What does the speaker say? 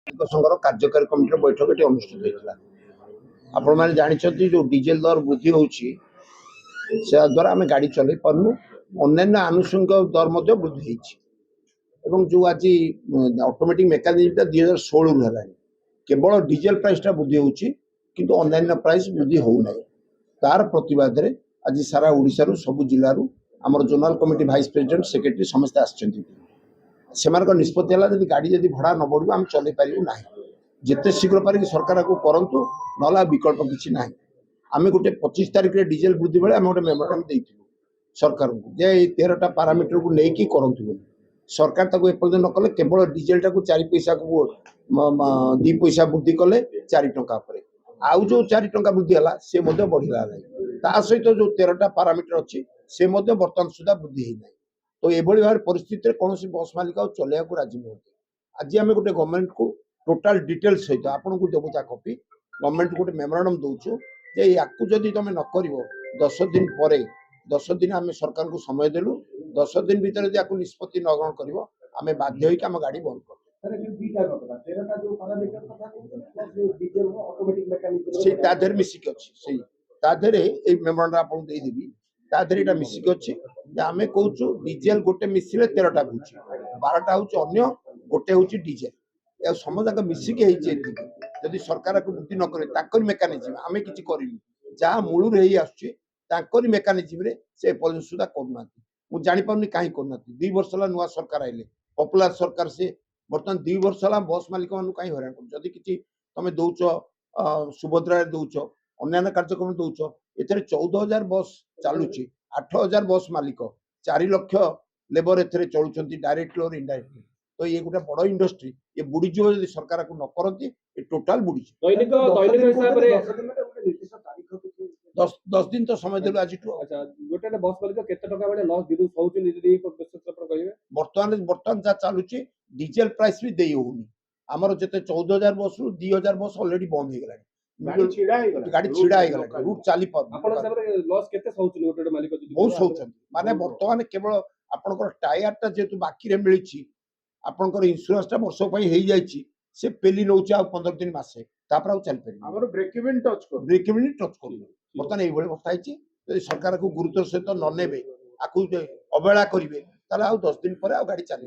संघर कार्यकारी कमिटी बैठक ये अनुष्ठित होता आपण मैंने जानते जो डीजेल दर वृद्धि द्वारा आम गाड़ी चल पार्नु अन्य आनुषंगिक दर वृद्धि जो आज ऑटोमेटिक मेकानिज्म 2016 है केवल डीजेल प्राइसटा वृद्धि होची किंतु अन्य प्राइस वृद्धि होना तार प्रतिवाद रे आज सारा ओडिशा रु सब जिल्ला रु हमर zonal committee vice president secretary समस्त आछंती सेमानक निष्पत्ति हला जदि गाड़ी जदि भड़ा न बढ़िबो हम चले पारिबो नाही जेते शीघ्र पारि सरकार को करंतु नला विकल्प किछि नाही आमे गोटे 25 तारिख रे डीजेल वृद्धि बेले आमे गोटे मेमोरेंडम देइथिलु सरकार को जे 13टा पैरामीटर को लेकी करंतु बोली सरकार ताको एपर्यंत न कले केवल डीजेल टा को 4 पैसा को 2 पैसा वृद्धि कले 4 टंका पर आउ जो 4 टंका वृद्धि हला से मध्य बढ़िला नाही ता सहित जो 13टा पैरामीटर अछि से मध्य वर्तमान सुधा वृद्धि हे नाही तो एभली भार परिस्थिति रे कोनोसी बस मालिक आ चलेया को राजी न आज आमे गोटे गवर्नमेंट को टोटल डिटेल्स सहित आपन को देबो ता कॉपी गवर्नमेंट को गोटे मेमोरेंडम दोछु जे याकू जदि तमे न करिवो 10 दिन परे 10 दिन आमे सरकार को समय देलु 10 दिन भीतर यदि याकू निष्पत्ति न ग्रहण करिवो आमे बाध्य होई हम गाड़ी बंद कर से ताधर मिसिक अछि सही ताधर ए मेमोरेंडम आपन देई देबी ताधर एटा मिसिक अछि जे आमे कहउछु डीजेल गोटे मिसिले 13टा होछि 12टा होछि अन्य गोटे होछि डीजेल ए समजाक मिसिक हेइ जे यदि सरकार को वृद्धि न करे ताकर मेकानिज्म आमे किछि करिनु जा मूल रे ही आछी ताकर मेकानिज्म रे से पर्यंत सुधा करना मु जानि पाउनी काहे करना 2 वर्ष ला नुवा सरकार आइले पॉपुलर सरकार से बर्तमान 2 वर्ष ला बस मालिक मानु काहे हैरान कर जदि किछि तमे दउचो सुभद्रा रे दउचो अन्य कार्यक्रम दउचो एथरे 14000 बस चालुची 8000 बस मालिक 4 लाख लेबर एथरे चलुचंती डायरेक्टली और इनडायरेक्टली तो ये गोटे बड़ इंडस्ट्री ये बुड़ी जो यदि सरकार को न करती ये टोटल बुड़ी दैनिक हिसाब रे 10 दिन तो समय देलु आज टू अच्छा गोटे बस मालिक केते टका बडे लॉस दिदु होउची यदि विशेष पर कहिबे वर्तमान जा चालुची डीजल प्राइस भी देई होउनी हमर जते 14000 बस रु 2000 बस ऑलरेडी बंद हे गलानी गाड़ी छिड़ा हे गला रूट चाली पर आपण सब रे लॉस केते होउची गोटे मालिक बहुत होउछन माने वर्तमान केवल आपनकर टायर ता जेतु बाकी रे मिलिची आपनकर इंश्योरेंस ता वर्ष पई हेई जाईची से पेली नउची आ 15 दिन मासे तापर आ चल पेरी हमर ब्रेक इवन टच कर बर्तमान ये अवस्था है सरकार को गुरुत्व सहित न नेबे आकु अवहेला करेंगे 10 दिन पर गाड़ी चल